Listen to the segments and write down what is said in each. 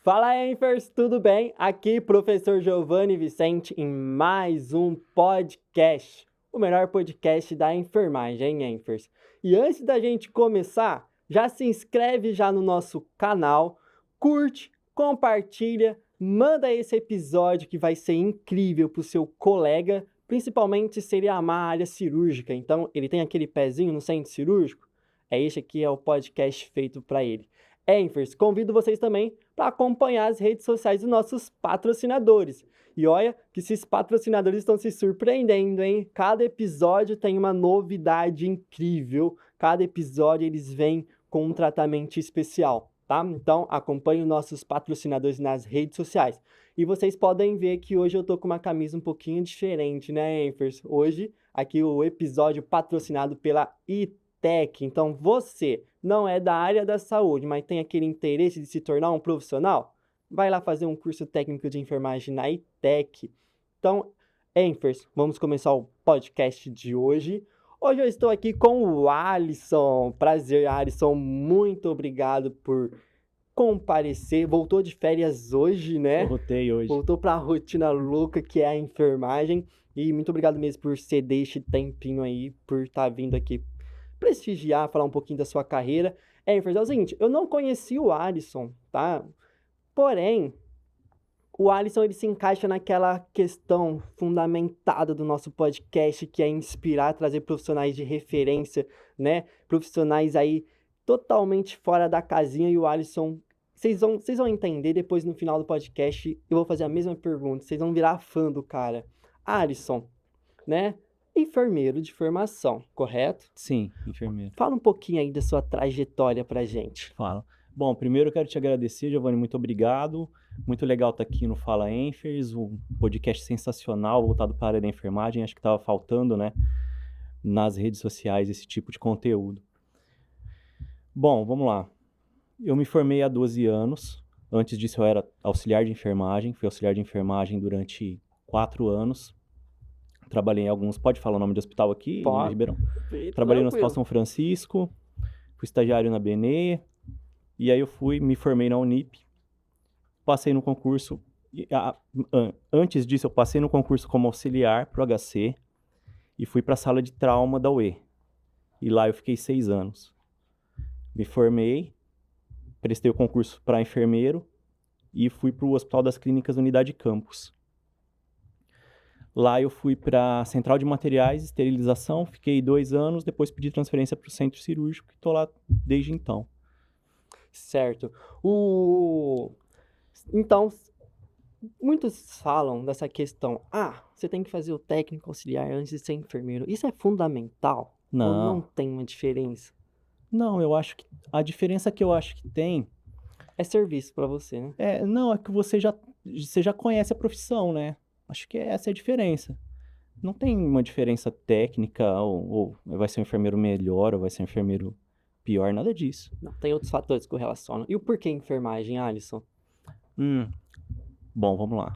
Fala, Enfers, tudo bem? Aqui, professor Giovanni Vicente, em mais um podcast, o melhor podcast da enfermagem, Enfers. E antes da gente começar, já se inscreve já no nosso canal, curte, compartilha, manda esse episódio que vai ser incrível para o seu colega, principalmente se ele amar a área cirúrgica. Então, ele tem aquele pezinho no centro cirúrgico? Este aqui é o podcast feito para ele. Enfers, convido vocês também para acompanhar as redes sociais dos nossos patrocinadores. E olha que esses patrocinadores estão se surpreendendo, hein? Cada episódio tem uma novidade incrível. Cada episódio eles vêm com um tratamento especial, tá? Então acompanhe os nossos patrocinadores nas redes sociais. E vocês podem ver que hoje eu tô com uma camisa um pouquinho diferente, né, Enfers? Hoje, aqui o episódio patrocinado pela ITEC. Então você não é da área da saúde, mas tem aquele interesse de se tornar um profissional, vai lá fazer um curso técnico de enfermagem na ITEC. Então, Enfers, vamos começar o podcast de hoje. Hoje eu estou aqui com o Alisson. Prazer, Alisson. Muito obrigado por comparecer. Voltou de férias hoje, né? Voltei hoje. Voltou para a rotina louca que é a enfermagem. E muito obrigado mesmo por ceder este tempinho aí, por estar vindo aqui prestigiar, falar um pouquinho da sua carreira. Enfers, é o seguinte, eu não conheci o Alisson, tá? Porém, o Alisson ele se encaixa naquela questão fundamentada do nosso podcast, que é inspirar, trazer profissionais de referência, né? Profissionais aí totalmente fora da casinha, e o Alisson, vocês vão entender depois no final do podcast, eu vou fazer a mesma pergunta, vocês vão virar fã do cara. Alisson, né? Enfermeiro de formação, correto? Sim, enfermeiro. Fala um pouquinho aí da sua trajetória pra gente. Fala. Bom, primeiro eu quero te agradecer, Giovanni, muito obrigado. Muito legal estar aqui no Fala Enfers, um podcast sensacional voltado para a área da enfermagem. Acho que estava faltando, né, nas redes sociais esse tipo de conteúdo. Bom, vamos lá. Eu me formei há 12 anos. Antes disso eu era auxiliar de enfermagem. Fui auxiliar de enfermagem durante 4 anos. Trabalhei em alguns... Pode falar o nome do hospital aqui, Pode. Ribeirão? Trabalhei no Hospital São Francisco, fui estagiário na BNE, e aí eu me formei na Unip, passei no concurso. Antes disso, eu passei no concurso como auxiliar pro HC e fui para a sala de trauma da UE. E lá eu fiquei 6 anos. Me formei, prestei o concurso para enfermeiro e fui para o Hospital das Clínicas Unidade Campos. Lá eu fui para a Central de Materiais, Esterilização, fiquei 2 anos, depois pedi transferência para o Centro Cirúrgico e estou lá desde então. Certo. Então, muitos falam dessa questão, você tem que fazer o técnico auxiliar antes de ser enfermeiro. Isso é fundamental? Ou não tem uma diferença? Não, eu acho que a diferença que eu acho que tem... É serviço para você, né? É que você já conhece a profissão, né? Acho que essa é a diferença. Não tem uma diferença técnica, ou vai ser um enfermeiro melhor, ou vai ser um enfermeiro pior, nada disso. Não, tem outros fatores que correlacionam. E o porquê enfermagem, Alisson? Bom, vamos lá.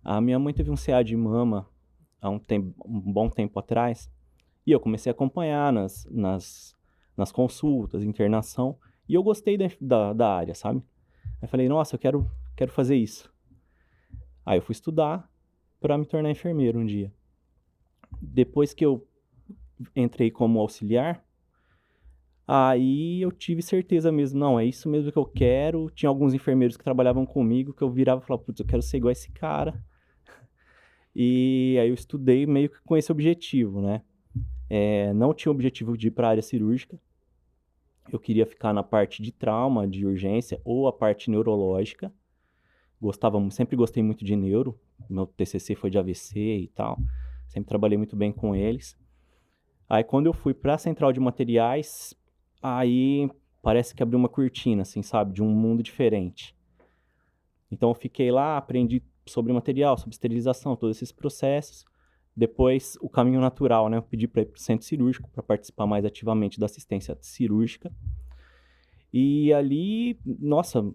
A minha mãe teve um CA de mama há um bom tempo atrás, e eu comecei a acompanhar nas consultas, internação, e eu gostei da área, sabe? Aí falei, nossa, eu quero fazer isso. Aí eu fui estudar para me tornar enfermeiro um dia. Depois que eu entrei como auxiliar, aí eu tive certeza mesmo, não, é isso mesmo que eu quero. Tinha alguns enfermeiros que trabalhavam comigo que eu virava e falava, putz, eu quero ser igual a esse cara. E aí eu estudei meio que com esse objetivo, né? Não tinha o objetivo de ir para a área cirúrgica. Eu queria ficar na parte de trauma, de urgência, ou a parte neurológica. Sempre gostei muito de neuro. Meu TCC foi de AVC e tal. Sempre trabalhei muito bem com eles. Aí quando eu fui para a Central de Materiais, aí parece que abriu uma cortina, assim, sabe? De um mundo diferente. Então eu fiquei lá, aprendi sobre material, sobre esterilização, todos esses processos. Depois, o caminho natural, né? Eu pedi para ir para o centro cirúrgico para participar mais ativamente da assistência cirúrgica. E ali, nossa,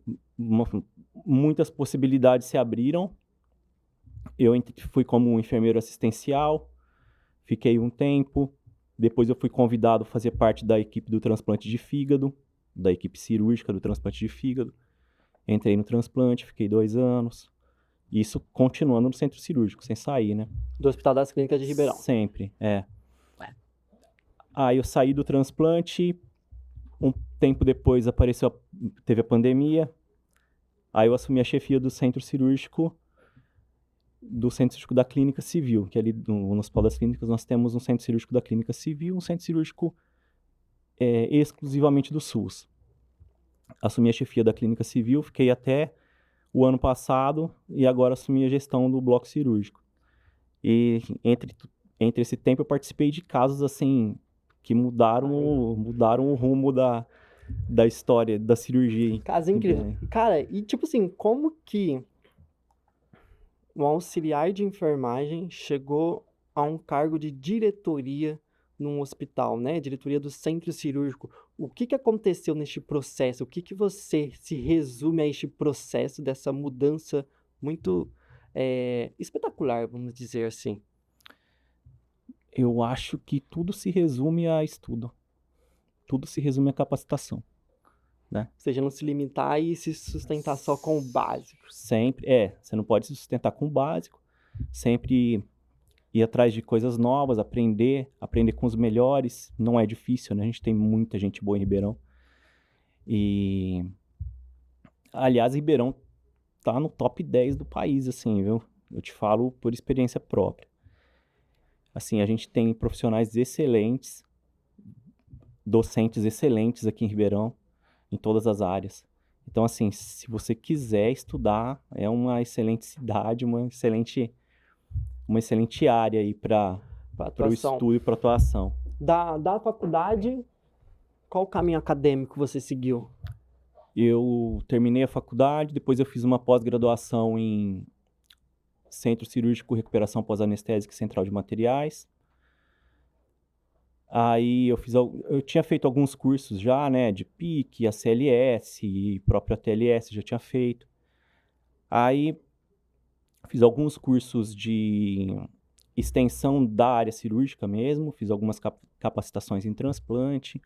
muitas possibilidades se abriram. Eu fui como enfermeiro assistencial, fiquei um tempo. Depois eu fui convidado a fazer parte da equipe do transplante de fígado, da equipe cirúrgica do transplante de fígado. Entrei no transplante, fiquei 2 anos. Isso continuando no centro cirúrgico, sem sair, né? Do Hospital das Clínicas de Ribeirão. Sempre, é. Aí eu saí do transplante, um tempo depois teve a pandemia, aí eu assumi a chefia do centro cirúrgico da Clínica Civil, que ali no Hospital das Clínicas nós temos um centro cirúrgico da Clínica Civil, um centro cirúrgico exclusivamente do SUS. Assumi a chefia da Clínica Civil, fiquei até o ano passado e agora assumi a gestão do bloco cirúrgico. E entre esse tempo eu participei de casos assim que mudaram o rumo da história da cirurgia. Caso incrível. Cara, e tipo assim, como que um auxiliar de enfermagem chegou a um cargo de diretoria num hospital, né? Diretoria do centro cirúrgico. O que aconteceu neste processo? O que você se resume a este processo dessa mudança muito espetacular, vamos dizer assim? Eu acho que tudo se resume a estudo. Tudo se resume a capacitação, né? Ou seja, não se limitar e se sustentar só com o básico. Sempre, você não pode se sustentar com o básico. Sempre ir atrás de coisas novas, aprender com os melhores. Não é difícil, né? A gente tem muita gente boa em Ribeirão. E, aliás, Ribeirão tá no top 10 do país, assim, viu? Eu te falo por experiência própria. Assim, a gente tem profissionais excelentes, docentes excelentes aqui em Ribeirão, em todas as áreas. Então, assim, se você quiser estudar, é uma excelente cidade, uma excelente área aí para o estudo e para atuação. Da faculdade, qual o caminho acadêmico você seguiu? Eu terminei a faculdade, depois eu fiz uma pós-graduação em Centro Cirúrgico Recuperação Pós-Anestésica e Central de Materiais. Aí eu tinha feito alguns cursos já, né, de PIC, ACLS e próprio ATLS já tinha feito. Aí fiz alguns cursos de extensão da área cirúrgica mesmo, fiz algumas capacitações em transplante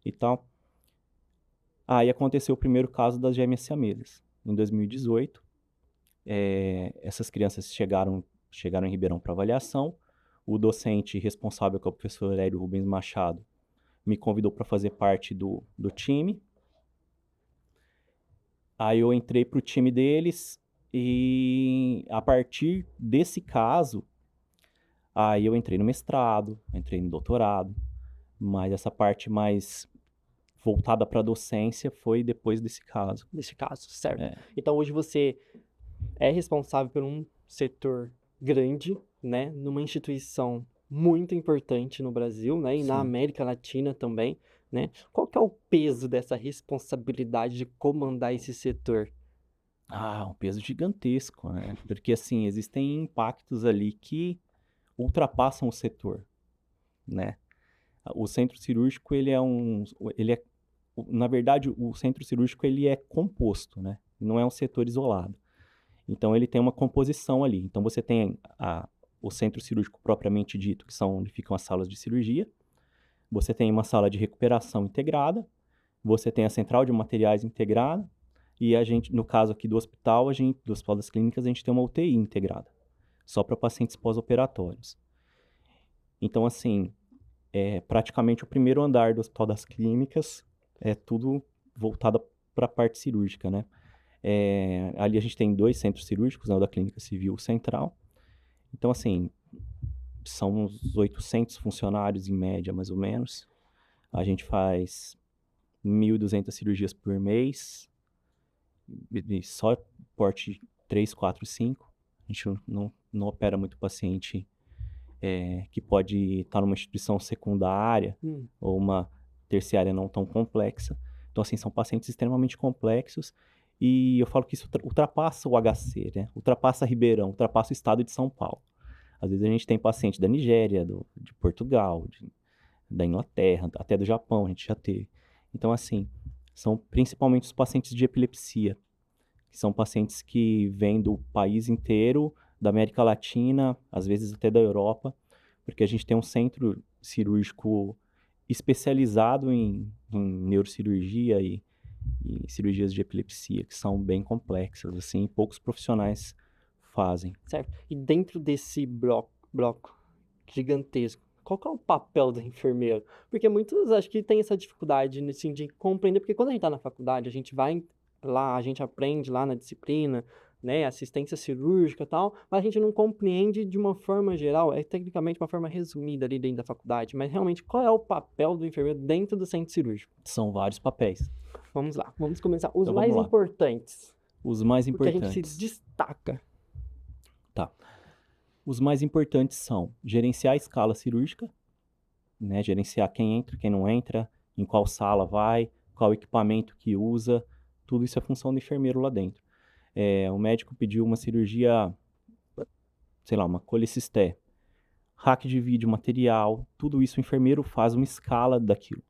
e tal. Aí aconteceu o primeiro caso das gêmeas siamesas, em 2018. Essas crianças chegaram em Ribeirão para avaliação. O docente responsável, que é o professor Hélio Rubens Machado, me convidou para fazer parte do time. Aí eu entrei para o time deles e a partir desse caso, aí eu entrei no mestrado, entrei no doutorado, mas essa parte mais voltada para a docência foi depois desse caso. Desse caso, certo. Então hoje você é responsável por um setor grande, né, numa instituição muito importante no Brasil, né, e na América Latina também, né? Qual que é o peso dessa responsabilidade de comandar esse setor? Um peso gigantesco, né? Porque, assim, existem impactos ali que ultrapassam o setor, né? O centro cirúrgico, na verdade, o centro cirúrgico, ele é composto, né? Não é um setor isolado. Então, ele tem uma composição ali. Então, você tem o centro cirúrgico propriamente dito, que são onde ficam as salas de cirurgia. Você tem uma sala de recuperação integrada. Você tem a central de materiais integrada. E a gente, no caso aqui do hospital, do Hospital das Clínicas, a gente tem uma UTI integrada, só para pacientes pós-operatórios. Então, assim, praticamente o primeiro andar do Hospital das Clínicas é tudo voltado para a parte cirúrgica, né? Ali a gente tem 2 centros cirúrgicos, né, o da Clínica Civil Central. Então, assim, são uns 800 funcionários em média, mais ou menos. A gente faz 1.200 cirurgias por mês, só porte 3, 4, 5. A gente não opera muito paciente que pode estar numa instituição secundária ou uma terciária não tão complexa. Então, assim, são pacientes extremamente complexos e eu falo que isso ultrapassa o HC, né? Ultrapassa Ribeirão, ultrapassa o estado de São Paulo. Às vezes a gente tem paciente da Nigéria, de Portugal, da Inglaterra, até do Japão a gente já teve. Então, assim, são principalmente os pacientes de epilepsia, que são pacientes que vêm do país inteiro, da América Latina, às vezes até da Europa, porque a gente tem um centro cirúrgico especializado em neurocirurgia e cirurgias de epilepsia, que são bem complexas, assim, poucos profissionais fazem. Certo. E dentro desse bloco gigantesco, qual que é o papel do enfermeiro? Porque muitos acho que têm essa dificuldade, assim, de compreender, porque quando a gente está na faculdade, a gente vai lá, a gente aprende lá na disciplina, né, assistência cirúrgica e tal, mas a gente não compreende de uma forma geral, é tecnicamente uma forma resumida ali dentro da faculdade, mas realmente qual é o papel do enfermeiro dentro do centro cirúrgico? São vários papéis. Vamos lá, vamos começar. Os Então, mais vamos lá. importantes, Os mais porque a gente se importantes. destaca. Tá. Os mais importantes são gerenciar a escala cirúrgica, né? Gerenciar quem entra, quem não entra, em qual sala vai, qual equipamento que usa, tudo isso é função do enfermeiro lá dentro. O médico pediu uma cirurgia, sei lá, uma colecisté, hack de vídeo, material, tudo isso o enfermeiro faz uma escala daquilo,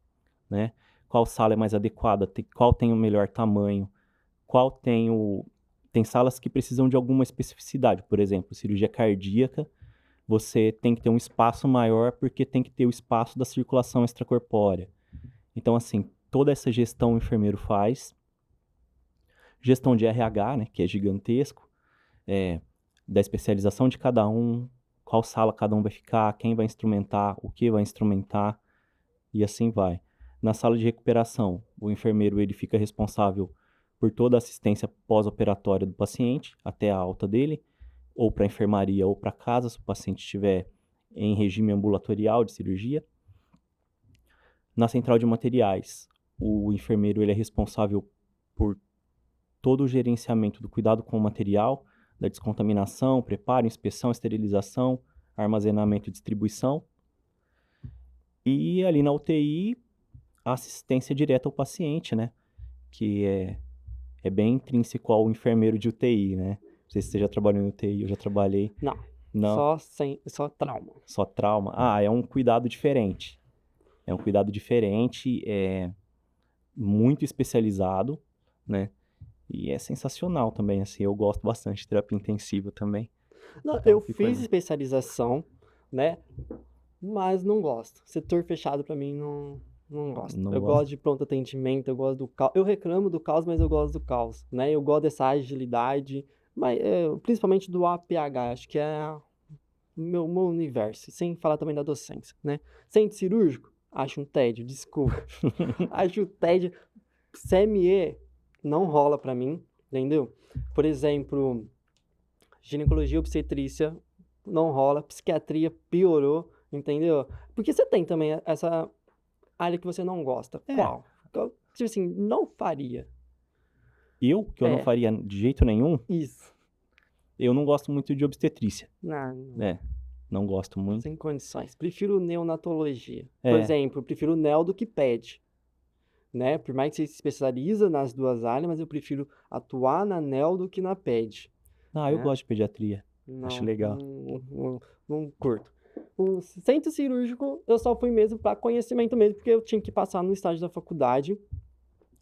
né? Qual sala é mais adequada, qual tem o melhor tamanho, tem salas que precisam de alguma especificidade, por exemplo, cirurgia cardíaca, você tem que ter um espaço maior porque tem que ter o espaço da circulação extracorpórea. Então, assim, toda essa gestão o enfermeiro faz. Gestão de RH, né, que é gigantesco, da especialização de cada um, qual sala cada um vai ficar, quem vai instrumentar, o que vai instrumentar, e assim vai. Na sala de recuperação, o enfermeiro ele fica responsável por toda a assistência pós-operatória do paciente, até a alta dele, ou para a enfermaria ou para casa, se o paciente estiver em regime ambulatorial de cirurgia. Na central de materiais, o enfermeiro ele é responsável por todo o gerenciamento do cuidado com o material, da descontaminação, preparo, inspeção, esterilização, armazenamento e distribuição. E ali na UTI, a assistência direta ao paciente, né? Que é bem intrínseco ao enfermeiro de UTI, né? Não sei se você já trabalhou em UTI, eu já trabalhei. Não, Não, só trauma. só trauma. É um cuidado diferente. É um cuidado diferente, muito especializado, né? E é sensacional também, assim, eu gosto bastante de terapia intensiva também. Não, Então, eu fico fiz ali. especialização, né? Mas não gosto. Setor fechado pra mim não gosto. Não Eu gosto. gosto de pronto atendimento, eu gosto do caos. Eu reclamo do caos, mas eu gosto do caos, né? Eu gosto dessa agilidade, mas principalmente do APH, acho que é o meu universo, sem falar também da docência, né? Centro cirúrgico, acho um tédio, desculpa. Acho tédio. CME não rola pra mim, entendeu? Por exemplo, ginecologia e obstetrícia não rola, psiquiatria piorou, entendeu? Porque você tem também essa área que você não gosta. Qual? Tipo assim, não faria. Eu não faria de jeito nenhum, Isso. eu não gosto muito de obstetrícia. Não, Não gosto muito. sem condições. Prefiro neonatologia. Por exemplo, eu prefiro neo do que ped. Né? Por mais que você se especializa nas duas áreas, mas eu prefiro atuar na neo do que na ped. Eu gosto de pediatria. Não, Acho legal. não curto. O centro cirúrgico eu só fui mesmo para conhecimento mesmo, porque eu tinha que passar no estágio da faculdade.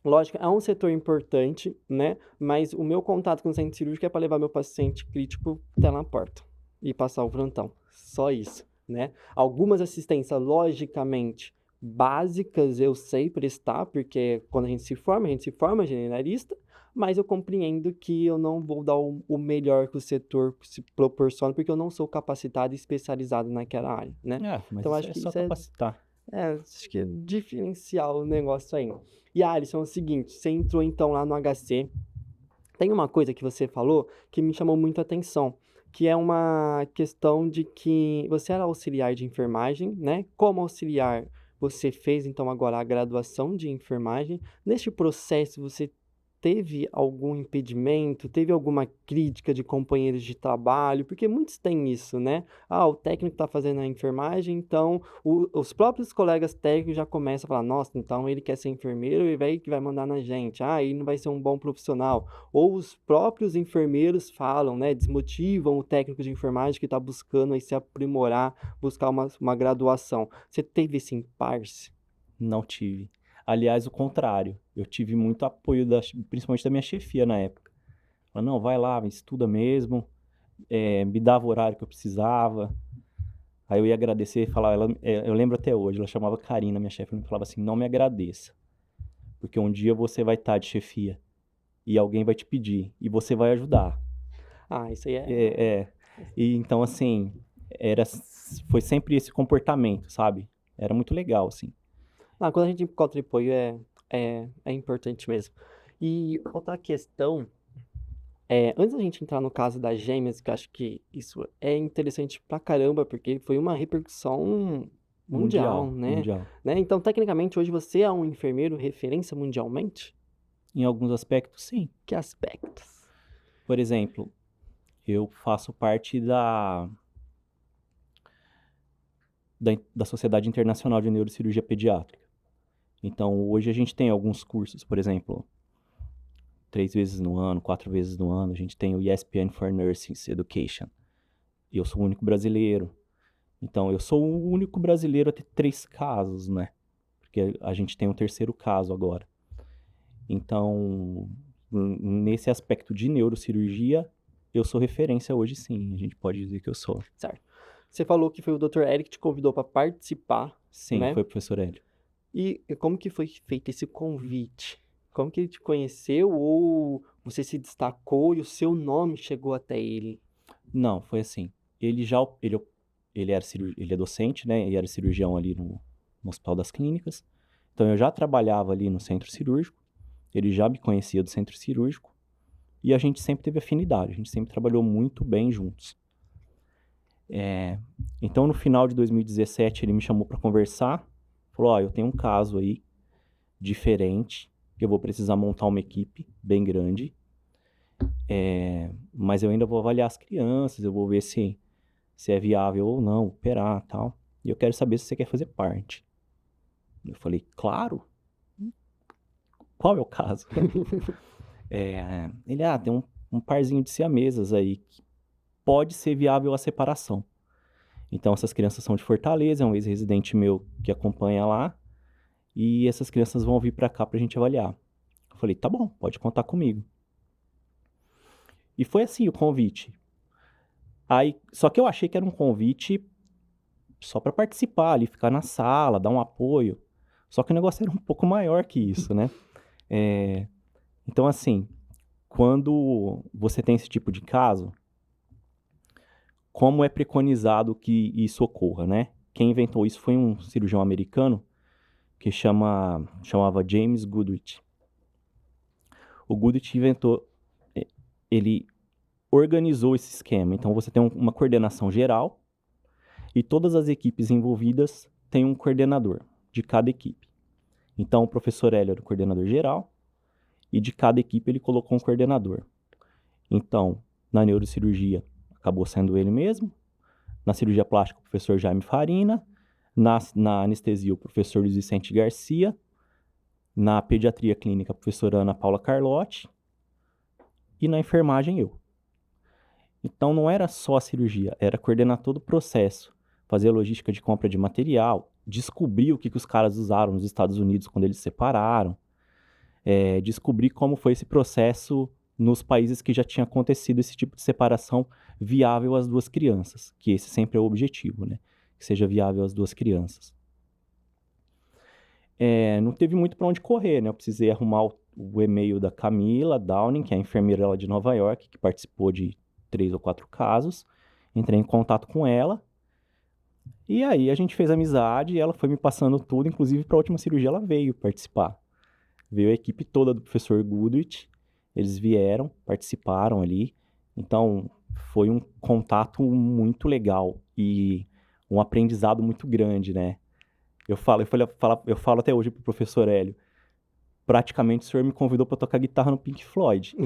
Lógico, é um setor importante, né? Mas o meu contato com o centro cirúrgico é para levar meu paciente crítico até na porta e passar o plantão. Só isso, né? Algumas assistências, logicamente, básicas eu sei prestar, porque quando a gente se forma generalista, mas eu compreendo que eu não vou dar o melhor que o setor se proporciona, porque eu não sou capacitado e especializado naquela área, né? Mas Então, isso acho é que só isso é capacitar. acho que é diferencial o negócio aí. E Alisson, é o seguinte, você entrou então lá no HC. Tem uma coisa que você falou que me chamou muito a atenção, que é uma questão de que você era auxiliar de enfermagem, né? Como auxiliar, você fez então agora a graduação de enfermagem. Neste processo, você teve algum impedimento? Teve alguma crítica de companheiros de trabalho? Porque muitos têm isso, né? O técnico está fazendo a enfermagem, então os próprios colegas técnicos já começam a falar, nossa, então ele quer ser enfermeiro e que vai mandar na gente. Ele não vai ser um bom profissional. Ou os próprios enfermeiros falam, né? Desmotivam o técnico de enfermagem que está buscando aí se aprimorar, buscar uma graduação. Você teve esse impasse? Não tive. Aliás, o contrário. Eu tive muito apoio, principalmente da minha chefia na época. Ela, não, vai lá, estuda mesmo. Me dava o horário que eu precisava. Aí eu ia agradecer e falar, eu lembro até hoje, ela chamava Karina, minha chefe, e falava assim, não me agradeça. Porque um dia você vai estar de chefia e alguém vai te pedir e você vai ajudar. Isso aí E então, assim, foi sempre esse comportamento, sabe? Era muito legal, assim. Quando a gente encontra apoio é importante mesmo. E outra questão, antes da gente entrar no caso das gêmeas, que eu acho que isso é interessante pra caramba, porque foi uma repercussão mundial, né? Mundial. Então, tecnicamente, hoje você é um enfermeiro referência mundialmente? Em alguns aspectos, sim. Que aspectos? Por exemplo, eu faço parte da Sociedade Internacional de Neurocirurgia Pediátrica. Então, hoje a gente tem alguns cursos, por exemplo, 3 vezes no ano, 4 vezes no ano, a gente tem o ESPN for Nursing Education. E eu sou o único brasileiro. Então, eu sou o único brasileiro a ter 3 casos, né? Porque a gente tem um terceiro caso agora. Então, nesse aspecto de neurocirurgia, eu sou referência hoje, sim. A gente pode dizer que eu sou. Certo. Você falou que foi o Dr. Eric que te convidou para participar. Sim, né? foi o professor Hélio. E como que foi feito esse convite? Como que ele te conheceu ou você se destacou e o seu nome chegou até ele? Não, foi assim. Ele é docente, né? E era cirurgião ali no Hospital das Clínicas. Então eu já trabalhava ali no centro cirúrgico. Ele já me conhecia do centro cirúrgico. E a gente sempre teve afinidade. A gente sempre trabalhou muito bem juntos. Então no final de 2017 ele me chamou para conversar. Falou, eu tenho um caso aí diferente. Que eu vou precisar montar uma equipe bem grande. Mas eu ainda vou avaliar as crianças. Eu vou ver se é viável ou não operar e tal. E eu quero saber se você quer fazer parte. Eu falei, claro. Qual é o caso? Ele, tem um parzinho de siamesas aí que pode ser viável a separação. Então, essas crianças são de Fortaleza, é um ex-residente meu que acompanha lá. E essas crianças vão vir pra cá pra gente avaliar. Eu falei, tá bom, pode contar comigo. E foi assim o convite. Só que eu achei que era um convite só pra participar ali, ficar na sala, dar um apoio. Só que o negócio era um pouco maior que isso, né? Então, assim, quando você tem esse tipo de caso, como é preconizado que isso ocorra, né? Quem inventou isso foi um cirurgião americano que chamava James Goodrich. O Goodrich ele organizou esse esquema. Então, você tem uma coordenação geral e todas as equipes envolvidas têm um coordenador de cada equipe. Então, o professor Hélio era o coordenador geral e de cada equipe ele colocou um coordenador. Então, na neurocirurgia, acabou sendo ele mesmo. Na cirurgia plástica, o professor Jaime Farina. Na anestesia, o professor Luiz Vicente Garcia. Na pediatria clínica, a professora Ana Paula Carlotti. E na enfermagem, eu. Então, não era só a cirurgia, era coordenar todo o processo. Fazer a logística de compra de material, descobrir o que os caras usaram nos Estados Unidos quando eles separaram. Descobrir como foi esse processo nos países que já tinha acontecido esse tipo de separação viável às duas crianças, que esse sempre é o objetivo, né? Que seja viável às duas crianças. Não teve muito para onde correr, né? Eu precisei arrumar o e-mail da Camila Downing, que é a enfermeira lá de Nova York, que participou de 3 ou 4 casos. Entrei em contato com ela. E aí a gente fez amizade e ela foi me passando tudo, inclusive para a última cirurgia ela veio participar. Veio a equipe toda do professor Goodrich, eles vieram, participaram ali. Então, foi um contato muito legal e um aprendizado muito grande, né? Eu falo até hoje pro professor Hélio, praticamente o senhor me convidou para tocar guitarra no Pink Floyd,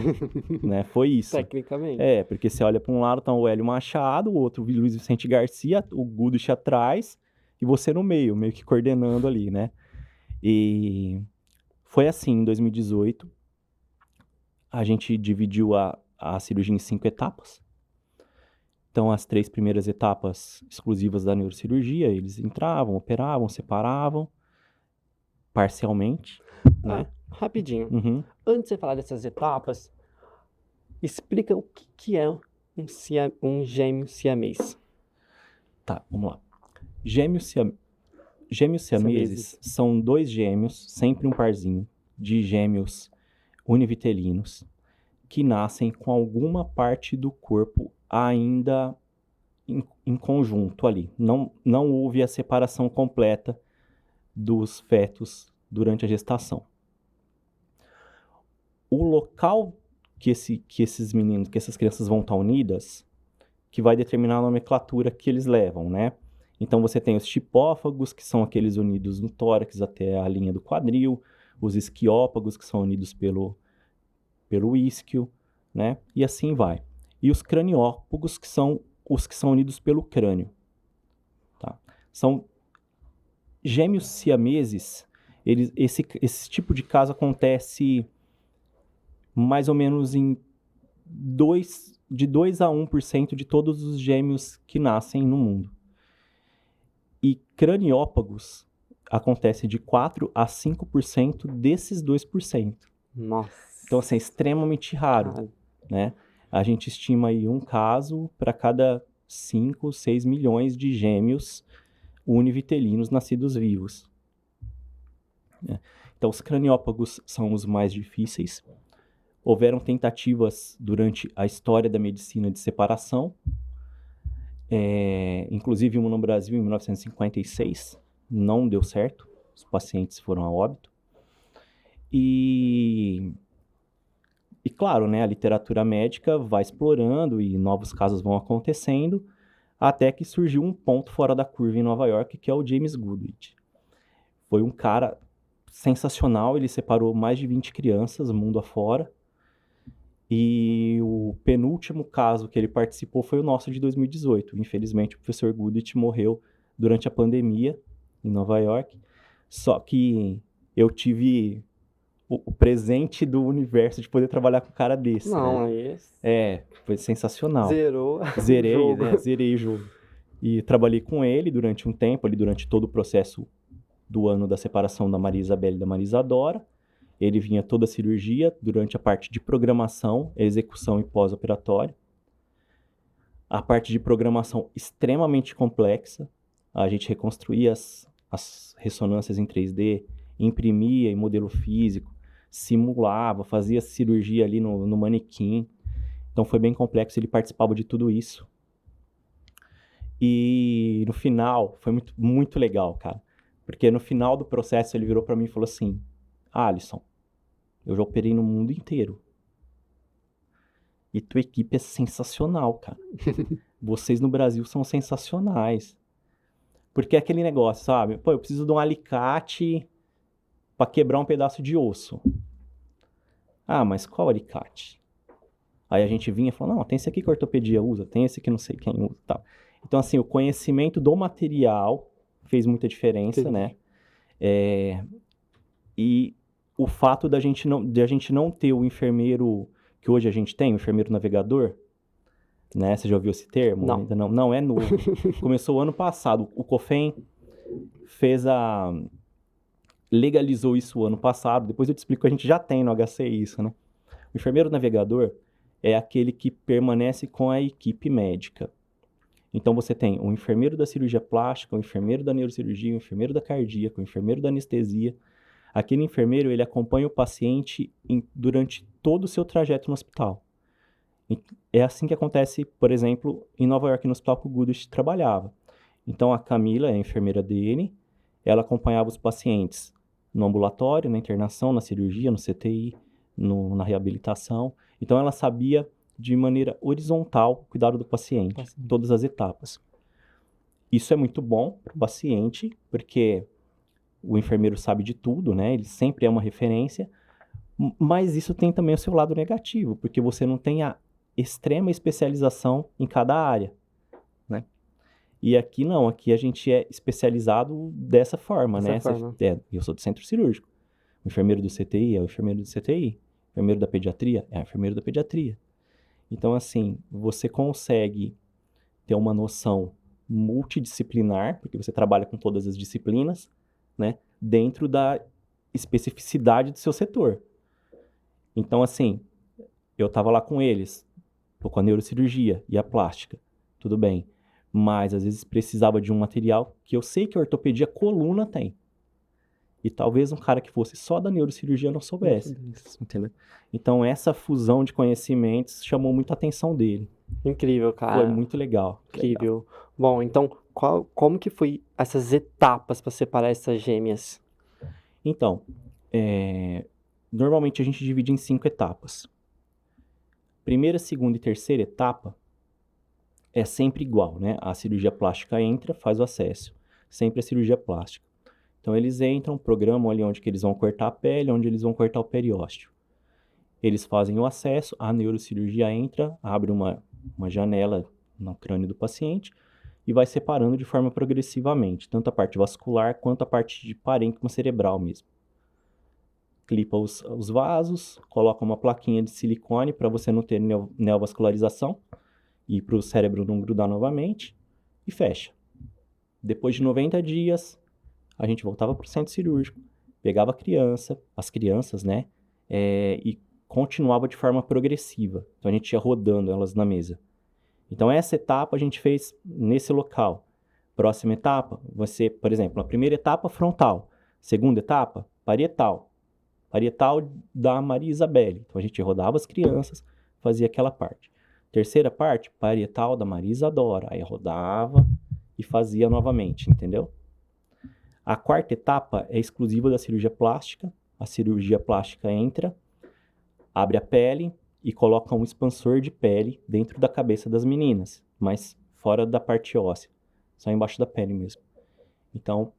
né? Foi isso. Tecnicamente. Porque você olha para um lado, tá o Hélio Machado, o outro o Luiz Vicente Garcia, o Goodrich atrás e você no meio que coordenando ali, né? E foi assim, em 2018, a gente dividiu a cirurgia em 5 etapas. Então, as 3 primeiras etapas exclusivas da neurocirurgia, eles entravam, operavam, separavam, parcialmente, né? Rapidinho. Uhum. Antes de você falar dessas etapas, explica o que é um gêmeo siamês. Tá, vamos lá. Gêmeos siameses são 2 gêmeos, sempre um parzinho, de gêmeos univitelinos que nascem com alguma parte do corpo ainda em conjunto ali. Não houve a separação completa dos fetos durante a gestação. O local que essas crianças vão estar unidas, que vai determinar a nomenclatura que eles levam, né? Então você tem os tipófagos, que são aqueles unidos no tórax até a linha do quadril, os esquiófagos, que são unidos pelo isquio, né? E assim vai. E os craniófagos, que são os que são unidos pelo crânio. Tá? São gêmeos siameses. Esse tipo de caso acontece mais ou menos de 2 a 1% de todos os gêmeos que nascem no mundo. E craniófagos acontece de 4 a 5% desses 2%. Nossa. Então, assim, é extremamente raro, né? A gente estima aí um caso para cada 5, 6 milhões de gêmeos univitelinos nascidos vivos. Então, os craniófagos são os mais difíceis. Houveram tentativas durante a história da medicina de separação, inclusive uma no Brasil em 1956, não deu certo, os pacientes foram a óbito. E claro, né, a literatura médica vai explorando e novos casos vão acontecendo, até que surgiu um ponto fora da curva em Nova York, que é o James Goodwin. Foi um cara sensacional, ele separou mais de 20 crianças mundo afora, e o penúltimo caso que ele participou foi o nosso de 2018. Infelizmente, o professor Goodwin morreu durante a pandemia em Nova York, só que eu tive o presente do universo de poder trabalhar com um cara desse. Não, né? é isso. Foi sensacional. Zerei o jogo. Zerei o jogo. E trabalhei com ele durante um tempo, ali durante todo o processo do ano da separação da Maria Isabel e da Maria Isadora. Ele vinha toda a cirurgia durante a parte de programação, execução e pós-operatório. A parte de programação extremamente complexa. A gente reconstruía as ressonâncias em 3D, imprimia em modelo físico, simulava, fazia cirurgia ali no manequim. Então foi bem complexo, ele participava de tudo isso. E no final, foi muito, muito legal, cara. Porque no final do processo ele virou para mim e falou assim: Alisson, eu já operei no mundo inteiro. E tua equipe é sensacional, cara. Vocês no Brasil são sensacionais. Porque é aquele negócio, sabe? Pô, eu preciso de um alicate para quebrar um pedaço de osso. Ah, mas qual alicate? Aí a gente vinha e falou, não, tem esse aqui que a ortopedia usa, tem esse que não sei quem usa, tal. Então, assim, o conhecimento do material fez muita diferença, Sim. né? E o fato de a gente não ter o enfermeiro que hoje a gente tem, o enfermeiro navegador, né? Você já ouviu esse termo? Não. Ainda não. Não, é novo. Começou o ano passado. O COFEM legalizou isso o ano passado. Depois eu te explico que a gente já tem no HC isso, né? O enfermeiro navegador é aquele que permanece com a equipe médica. Então você tem o enfermeiro da cirurgia plástica, o enfermeiro da neurocirurgia, o enfermeiro da cardíaca, o enfermeiro da anestesia. Aquele enfermeiro, ele acompanha o paciente durante todo o seu trajeto no hospital. É assim que acontece, por exemplo, em Nova York, no hospital que o Goodwin trabalhava. Então a Camila, a enfermeira dele, ela acompanhava os pacientes no ambulatório, na internação, na cirurgia, no CTI, na reabilitação. Então ela sabia de maneira horizontal o cuidado do paciente, em todas as etapas. Isso é muito bom para o paciente, porque o enfermeiro sabe de tudo, né? Ele sempre é uma referência, mas isso tem também o seu lado negativo, porque você não tem a extrema especialização em cada área, né? E aqui não, aqui a gente é especializado dessa forma, né? Eu sou do centro cirúrgico. O enfermeiro do CTI é o enfermeiro do CTI. O enfermeiro da pediatria é o enfermeiro da pediatria. Então, assim, você consegue ter uma noção multidisciplinar, porque você trabalha com todas as disciplinas, né? Dentro da especificidade do seu setor. Então, assim, eu estava lá com eles, tô com a neurocirurgia e a plástica, tudo bem. Mas, às vezes, precisava de um material que eu sei que a ortopedia coluna tem. E talvez um cara que fosse só da neurocirurgia não soubesse, entendeu? Então, essa fusão de conhecimentos chamou muito a atenção dele. Incrível, cara. Foi muito legal. Incrível. Bom, então, como que foi essas etapas para separar essas gêmeas? Então, normalmente a gente divide em 5 etapas. Primeira, segunda e terceira etapa é sempre igual, né? A cirurgia plástica entra, faz o acesso. Sempre a cirurgia plástica. Então, eles entram, programam ali onde que eles vão cortar a pele, onde eles vão cortar o periósteo. Eles fazem o acesso, a neurocirurgia entra, abre uma janela no crânio do paciente e vai separando de forma progressivamente, tanto a parte vascular quanto a parte de parênquima cerebral mesmo. Clipa os vasos, coloca uma plaquinha de silicone para você não ter neovascularização e para o cérebro não grudar novamente e fecha. Depois de 90 dias, a gente voltava para o centro cirúrgico, pegava as crianças, né, e continuava de forma progressiva. Então a gente ia rodando elas na mesa. Então essa etapa a gente fez nesse local. Próxima etapa, você, por exemplo, a primeira etapa frontal, segunda etapa parietal da Maria Isabelle. Então a gente rodava as crianças, fazia aquela parte. Terceira parte, parietal da Maria Isadora. Aí rodava e fazia novamente, entendeu? A quarta etapa é exclusiva da cirurgia plástica. A cirurgia plástica entra, abre a pele e coloca um expansor de pele dentro da cabeça das meninas, mas fora da parte óssea, só embaixo da pele mesmo. Então,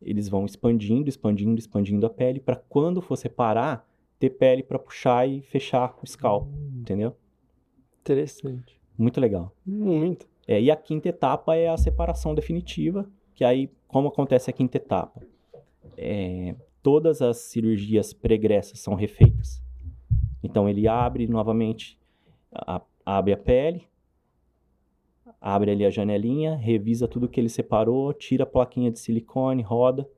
eles vão expandindo a pele para quando for separar, ter pele para puxar e fechar o scalpo, entendeu? Interessante. Muito legal. Muito. E a quinta etapa é a separação definitiva, que aí, como acontece a quinta etapa? Todas as cirurgias pregressas são refeitas. Então, ele abre novamente, abre a pele, abre ali a janelinha, revisa tudo que ele separou, tira a plaquinha de silicone, roda,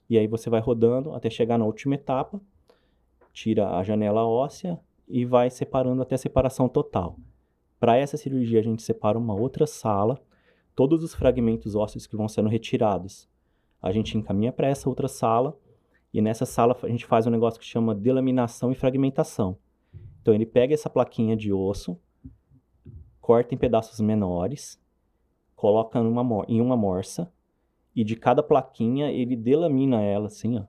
e aí você vai rodando até chegar na última etapa, tira a janela óssea e vai separando até a separação total. Para essa cirurgia, a gente separa uma outra sala, todos os fragmentos ósseos que vão sendo retirados, a gente encaminha para essa outra sala, e nessa sala a gente faz um negócio que chama delaminação e fragmentação. Então ele pega essa plaquinha de osso, corta em pedaços menores, coloca em uma morsa, e de cada plaquinha ele delamina ela assim, ó.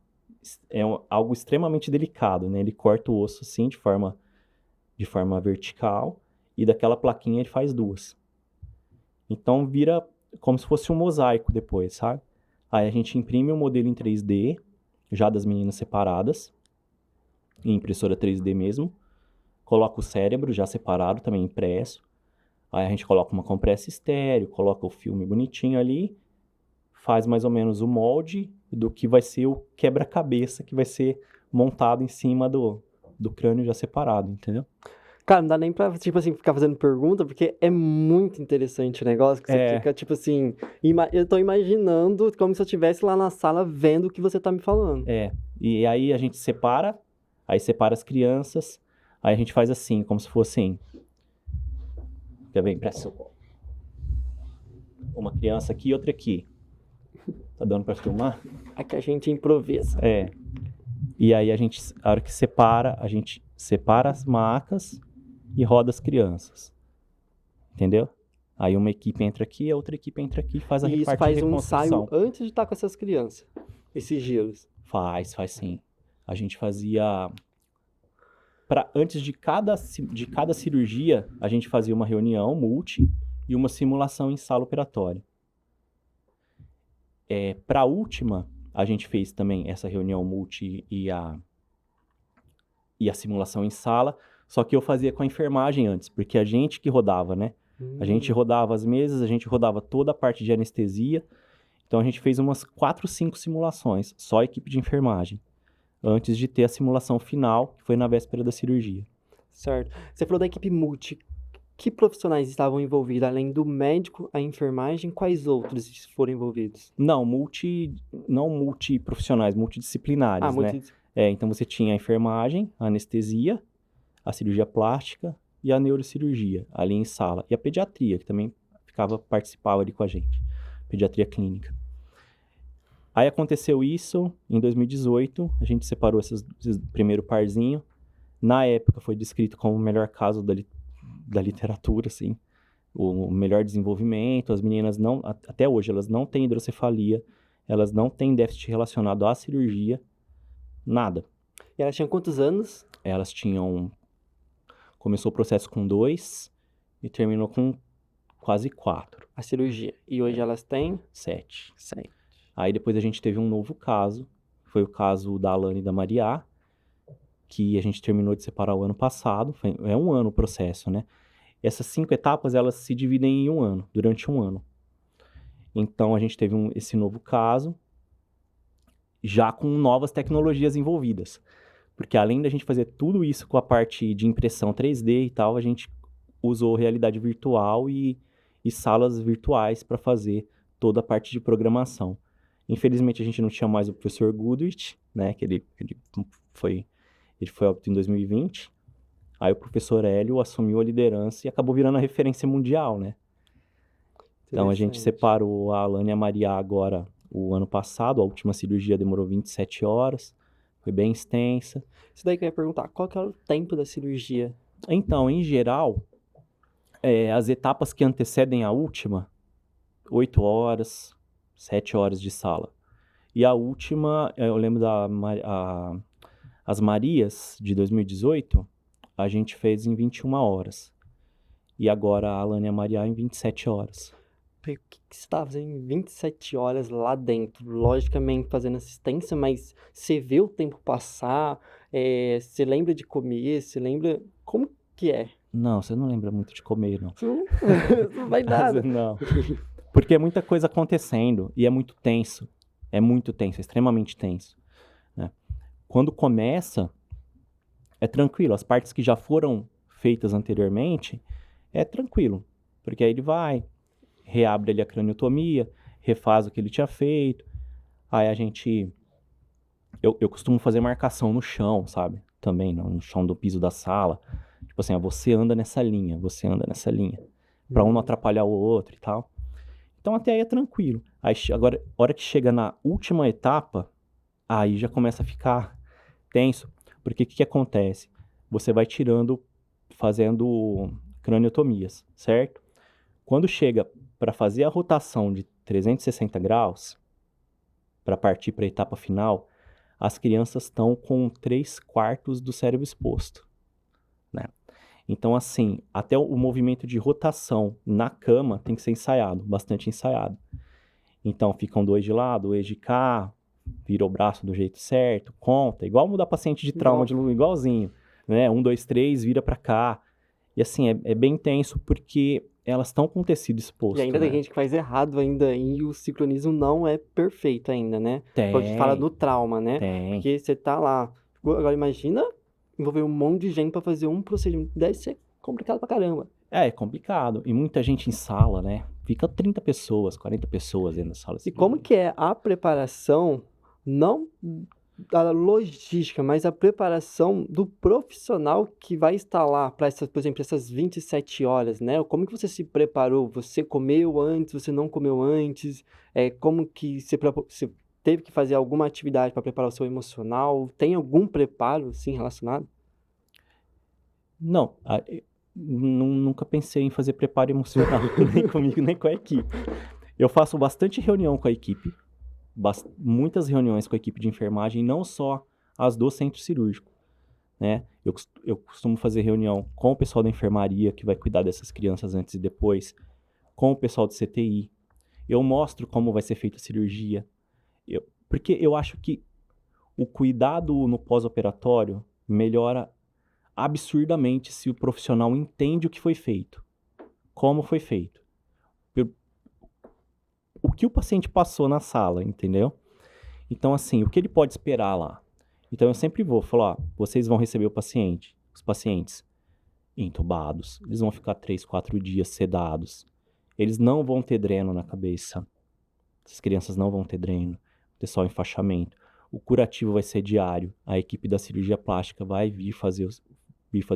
É algo extremamente delicado, né? Ele corta o osso assim de forma vertical, e daquela plaquinha ele faz duas. Então vira como se fosse um mosaico depois, sabe? Aí a gente imprime o modelo em 3D, já das meninas separadas, em impressora 3D mesmo, coloca o cérebro já separado, também impresso, aí a gente coloca uma compressa estéreo, coloca o filme bonitinho ali, faz mais ou menos o molde do que vai ser o quebra-cabeça que vai ser montado em cima do crânio já separado, entendeu? Cara, não dá nem pra, tipo assim, ficar fazendo pergunta, porque é muito interessante o negócio, que você fica, tipo assim, eu tô imaginando como se eu estivesse lá na sala vendo o que você tá me falando. E aí a gente separa, aí separa as crianças, aí a gente faz assim, como se fosse quer ver, impressão. Uma criança aqui e outra aqui. Tá dando pra filmar? Aqui a gente improvisa. E aí a hora que separa, a gente separa as macas e roda as crianças. Entendeu? Aí uma equipe entra aqui, a outra equipe entra aqui e faz a E isso repartição de faz um reconstrução. ensaio antes de estar com essas crianças, esses giros. Faz sim. A gente fazia... Antes de cada cirurgia, a gente fazia uma reunião multi e uma simulação em sala operatória. Para a última, a gente fez também essa reunião multi e a simulação em sala, só que eu fazia com a enfermagem antes, porque a gente que rodava, né? A gente rodava as mesas, a gente rodava toda a parte de anestesia, então a gente fez umas 4, 5 simulações, só a equipe de enfermagem, antes de ter a simulação final, que foi na véspera da cirurgia. Certo. Você falou da equipe multi. Que profissionais estavam envolvidos? Além do médico, a enfermagem, quais outros foram envolvidos? Não multiprofissionais, multidisciplinares, né? Então você tinha a enfermagem, a anestesia, a cirurgia plástica e a neurocirurgia ali em sala. E a pediatria, que também participava ali com a gente. Pediatria clínica. Aí aconteceu isso em 2018, a gente separou esses primeiro parzinho. Na época foi descrito como o melhor caso da literatura, assim, o melhor desenvolvimento. As meninas não, até hoje, elas não têm hidrocefalia, elas não têm déficit relacionado à cirurgia, nada. E elas tinham quantos anos? Elas tinham, começou o processo com 2 e terminou com quase 4. A cirurgia. E hoje elas têm 7. 7. Aí depois a gente teve um novo caso, foi o caso da Alane e da Maria, que a gente terminou de separar o ano passado. É um ano o processo, né? Essas 5 etapas, elas se dividem em um ano, durante um ano. Então, a gente teve esse novo caso, já com novas tecnologias envolvidas. Porque além da gente fazer tudo isso com a parte de impressão 3D e tal, a gente usou realidade virtual e salas virtuais para fazer toda a parte de programação. Infelizmente, a gente não tinha mais o professor Goodrich, né? Que ele foi óbito em 2020. Aí o professor Hélio assumiu a liderança e acabou virando a referência mundial, né? Então a gente separou a Alane e a Maria agora o ano passado. A última cirurgia demorou 27 horas. Foi bem extensa. Isso daí que eu ia perguntar, qual que era o tempo da cirurgia? Então, em geral, as etapas que antecedem a última, 8 horas, 7 horas de sala. E a última, eu lembro as Marias de 2018, a gente fez em 21 horas. E agora a Alane e a Maria em 27 horas. O que você estava fazendo em 27 horas lá dentro? Logicamente fazendo assistência, mas você vê o tempo passar, você lembra de comer, você lembra... Como que é? Não, você não lembra muito de comer, não. Não vai nada. Não. Porque é muita coisa acontecendo e é muito tenso. É muito tenso, é extremamente tenso, né? Quando começa, é tranquilo. As partes que já foram feitas anteriormente, é tranquilo. Porque aí ele vai, reabre ali a craniotomia, refaz o que ele tinha feito. Aí a gente... Eu costumo fazer marcação no chão, sabe? Também, no chão do piso da sala. Tipo assim, você anda nessa linha, você anda nessa linha. Pra um não atrapalhar o outro e tal. Então até aí é tranquilo. Aí, agora, a hora que chega na última etapa, aí já começa a ficar tenso. Porque o que acontece? Você vai fazendo craniotomias, certo? Quando chega para fazer a rotação de 360 graus, para partir para a etapa final, as crianças estão com 3/4 do cérebro exposto, né? Então, assim, até o movimento de rotação na cama tem que ser ensaiado, bastante ensaiado. Então, ficam 2 de lado, 2 de cá, vira o braço do jeito certo, conta, igual mudar paciente de trauma, igualzinho, né? 1, 2, 3, vira para cá. E assim, é bem intenso porque elas estão com o tecido exposto. E ainda né? tem gente que faz errado ainda, e o sincronismo não é perfeito ainda, né? Tem. Quando a gente fala do trauma, né? Tem. Porque você tá lá. Agora imagina envolver um monte de gente pra fazer um procedimento. Deve ser complicado pra caramba. É complicado. E muita gente em sala, né? Fica 30 pessoas, 40 pessoas dentro da sala. E como que é a preparação, não da logística, mas a preparação do profissional que vai estar lá para essas, por exemplo, essas 27 horas, né? Como que você se preparou? Você comeu antes? Você não comeu antes? Como que você teve que fazer alguma atividade para preparar o seu emocional? Tem algum preparo, assim, relacionado? Não, nunca pensei em fazer preparo emocional, nem comigo, nem com a equipe. Eu faço bastante reunião com a equipe, muitas reuniões com a equipe de enfermagem, não só as do centro cirúrgico, né? Eu costumo fazer reunião com o pessoal da enfermaria, que vai cuidar dessas crianças antes e depois, com o pessoal do CTI. Eu mostro como vai ser feita a cirurgia, porque eu acho que o cuidado no pós-operatório melhora absurdamente se o profissional entende o que foi feito, como foi feito, o que o paciente passou na sala, entendeu? Então, assim, o que ele pode esperar lá? Então, eu sempre vou falar, vocês vão receber os pacientes entubados, eles vão ficar 3, 4 dias sedados, eles não vão ter dreno na cabeça, as crianças não vão ter dreno, vai ter só enfaixamento. O curativo vai ser diário, a equipe da cirurgia plástica vai vir fazer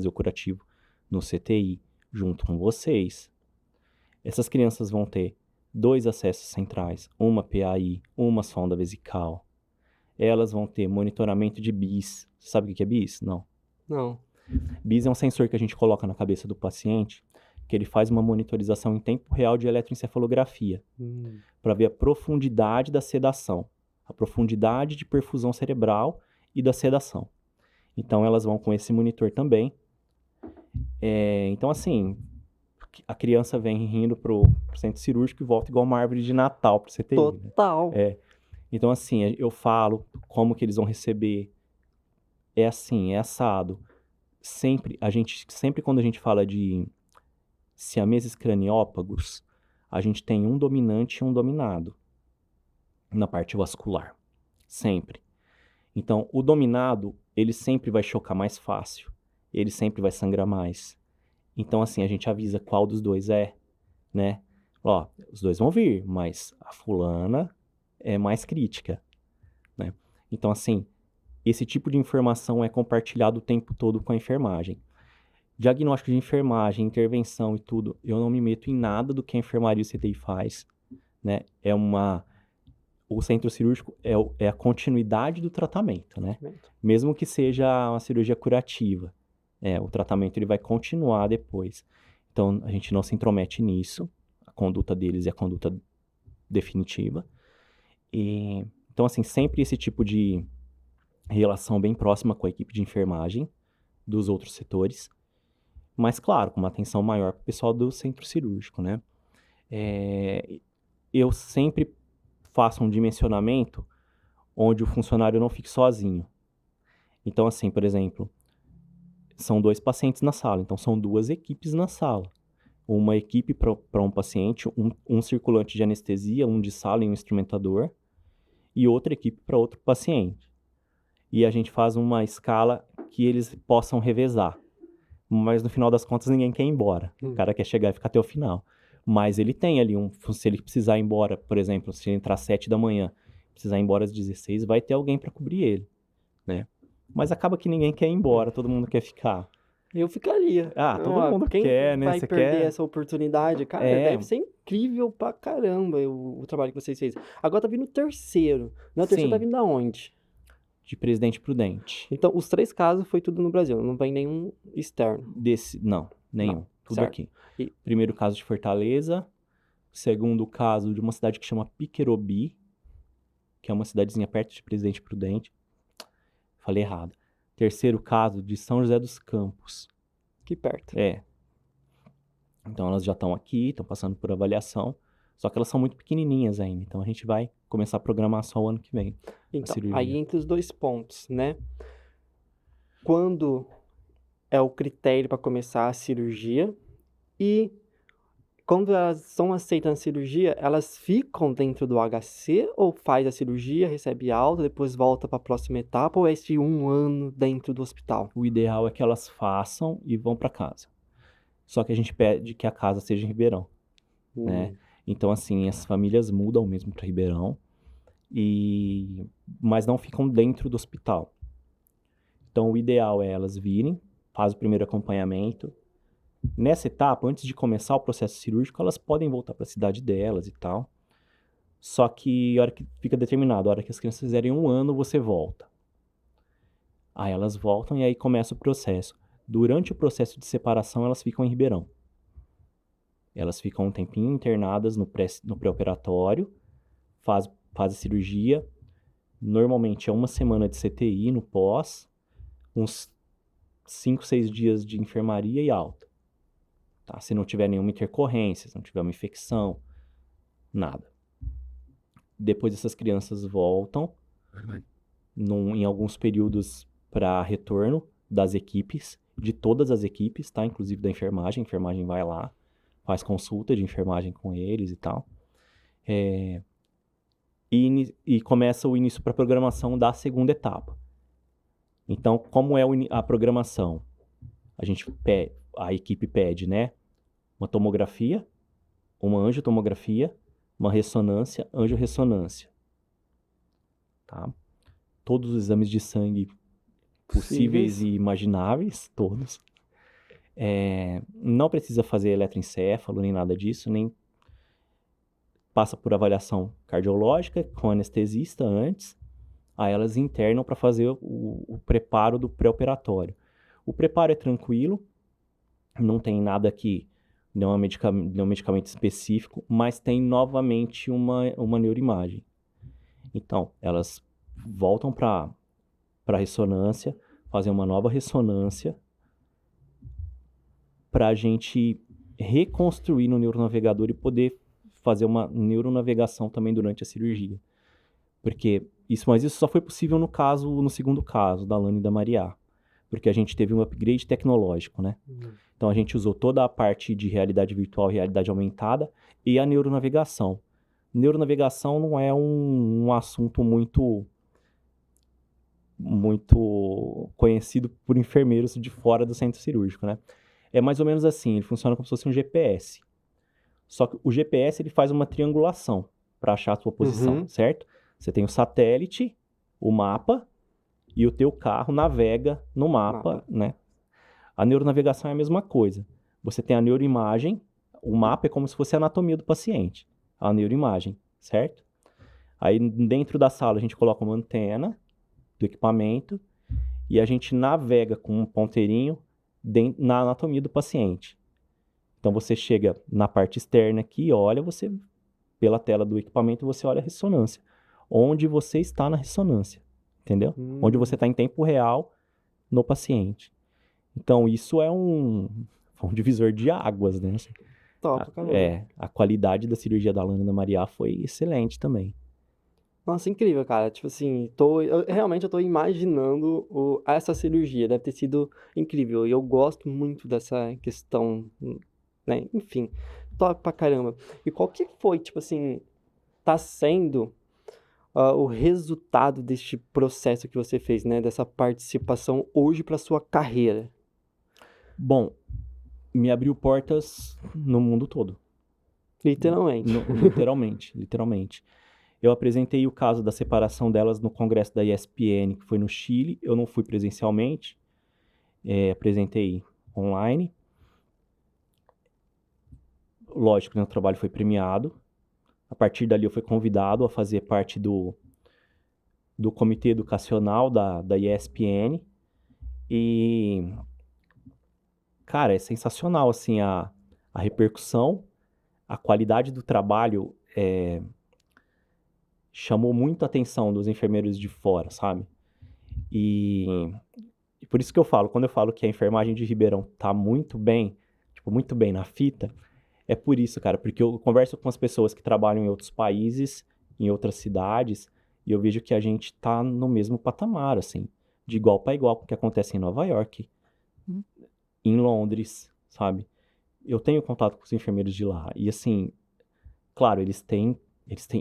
o curativo no CTI, junto com vocês. Essas crianças vão ter 2 acessos centrais, uma PAI, uma sonda vesical. Elas vão ter monitoramento de BIS. Você sabe o que é BIS? Não. Não. BIS é um sensor que a gente coloca na cabeça do paciente, que ele faz uma monitorização em tempo real de eletroencefalografia, para ver a profundidade da sedação, a profundidade de perfusão cerebral e da sedação. Então, elas vão com esse monitor também. Então, assim, a criança vem rindo pro centro cirúrgico e volta igual uma árvore de Natal pro CTI. Total. Né? Então, assim, eu falo como que eles vão receber. É assim, é assado. Sempre quando a gente fala de siameses craniópagos, a gente tem um dominante e um dominado na parte vascular. Sempre. Então, o dominado, ele sempre vai chocar mais fácil. Ele sempre vai sangrar mais. Então, assim, a gente avisa qual dos dois é, né? Ó, os dois vão vir, mas a fulana é mais crítica, né? Então, assim, esse tipo de informação é compartilhado o tempo todo com a enfermagem. Diagnóstico de enfermagem, intervenção e tudo, eu não me meto em nada do que a enfermaria e o CTI faz, né? O centro cirúrgico é a continuidade do tratamento, né? Mesmo que seja uma cirurgia curativa, o tratamento ele vai continuar depois. Então, a gente não se intromete nisso, a conduta deles é a conduta definitiva. Então, assim, sempre esse tipo de relação bem próxima com a equipe de enfermagem dos outros setores, mas, claro, com uma atenção maior para o pessoal do centro cirúrgico, né? Eu sempre faço um dimensionamento onde o funcionário não fique sozinho. Então, assim, por exemplo, são 2 pacientes na sala, então são 2 equipes na sala. Uma equipe para um paciente, um circulante de anestesia, um de sala e um instrumentador, e outra equipe para outro paciente. E a gente faz uma escala que eles possam revezar. Mas no final das contas ninguém quer ir embora. O cara quer chegar e ficar até o final. Mas ele tem ali se ele precisar ir embora, por exemplo, se ele entrar às 7 da manhã, precisar ir embora às 16, vai ter alguém para cobrir ele, né? Mas acaba que ninguém quer ir embora, todo mundo quer ficar. Eu ficaria. Todo mundo quer, né? Quem vai Você perder quer... essa oportunidade? Cara, deve ser incrível pra caramba o trabalho que vocês fez. Agora tá vindo o terceiro. Não, o terceiro tá vindo da onde? De Presidente Prudente. Então, os 3 casos foi tudo no Brasil, não vem nenhum externo. Não, nenhum. Não, tudo certo. Aqui. Primeiro caso de Fortaleza. Segundo caso de uma cidade que chama Piquerobi, que é uma cidadezinha perto de Presidente Prudente. Falei errado. Terceiro caso de São José dos Campos. Que perto. Então elas já estão aqui, estão passando por avaliação. Só que elas são muito pequenininhas ainda. Então a gente vai começar a programar só o ano que vem. Então, aí entre os 2 pontos, né? Quando é o critério para começar a cirurgia e quando elas são aceitas na cirurgia, elas ficam dentro do HC ou faz a cirurgia, recebe alta, depois volta para a próxima etapa ou é esse 1 ano dentro do hospital? O ideal é que elas façam e vão para casa. Só que a gente pede que a casa seja em Ribeirão, né? Então, assim, as famílias mudam mesmo para Ribeirão, mas não ficam dentro do hospital. Então, o ideal é elas virem, faz o primeiro acompanhamento. Nessa etapa, antes de começar o processo cirúrgico, elas podem voltar para a cidade delas e tal. Só que a hora que fica determinado, a hora que as crianças fizerem 1 ano, você volta. Aí elas voltam e aí começa o processo. Durante o processo de separação, elas ficam em Ribeirão. Elas ficam um tempinho internadas no pré-operatório, faz a cirurgia. Normalmente é 1 semana de CTI no pós, uns 5, 6 dias de enfermaria e alta. Tá? Se não tiver nenhuma intercorrência, se não tiver uma infecção, nada. Depois essas crianças voltam em alguns períodos para retorno das equipes, de todas as equipes, tá? Inclusive da enfermagem. A enfermagem vai lá, faz consulta de enfermagem com eles e tal. E começa o início para a programação da segunda etapa. Então, como é a programação? A equipe pede, né? Uma tomografia, uma angiotomografia, uma ressonância, angiorressonância. Tá? Todos os exames de sangue possíveis e imagináveis, todos. Não precisa fazer eletroencéfalo, nem nada disso, nem... passa por avaliação cardiológica com anestesista antes, aí elas internam para fazer o preparo do pré-operatório. O preparo é tranquilo, não tem nada aqui, nenhum medicamento específico, mas tem novamente uma neuroimagem. Então, elas voltam para a ressonância, fazem uma nova ressonância para a gente reconstruir no neuronavegador e poder fazer uma neuronavegação também durante a cirurgia. Mas isso só foi possível no segundo caso, da Lana e da Maria, porque a gente teve um upgrade tecnológico, né? Então a gente usou toda a parte de realidade virtual, realidade aumentada e a neuronavegação. Neuronavegação não é um assunto muito conhecido por enfermeiros de fora do centro cirúrgico, né? É mais ou menos assim, ele funciona como se fosse um GPS. Só que o GPS ele faz uma triangulação para achar a sua posição, certo? Você tem o satélite, o mapa e o teu carro navega no mapa, né? A neuronavegação é a mesma coisa. Você tem a neuroimagem, o mapa é como se fosse a anatomia do paciente, a neuroimagem, certo? Aí dentro da sala a gente coloca uma antena do equipamento e a gente navega com um ponteirinho na anatomia do paciente. Então você chega na parte externa aqui, olha, pela tela do equipamento, você olha a ressonância. Onde você está na ressonância, entendeu? Onde você está em tempo real no paciente. Então isso é um divisor de águas, né? Top, caramba. A qualidade da cirurgia da Lana e da Maria foi excelente também. Nossa, incrível, cara. Tipo assim, realmente eu tô imaginando essa cirurgia. Deve ter sido incrível. E eu gosto muito dessa questão, né? Enfim, top pra caramba. E qual que foi, tipo assim, tá sendo o resultado deste processo que você fez, né? Dessa participação hoje pra sua carreira? Bom, me abriu portas no mundo todo. Literalmente. Literalmente. Eu apresentei o caso da separação delas no congresso da ESPN, que foi no Chile. Eu não fui presencialmente, apresentei online. Lógico, né, o trabalho foi premiado. A partir dali eu fui convidado a fazer parte do comitê educacional da ESPN. E, cara, é sensacional, assim, a repercussão, a qualidade do trabalho chamou muito a atenção dos enfermeiros de fora, sabe? E por isso que eu falo, quando eu falo que a enfermagem de Ribeirão tá muito bem, tipo, muito bem na fita, é por isso, cara, porque eu converso com as pessoas que trabalham em outros países, em outras cidades, e eu vejo que a gente tá no mesmo patamar, assim, de igual para igual com o que acontece em Nova York, em Londres, sabe? Eu tenho contato com os enfermeiros de lá, e assim, claro, eles têm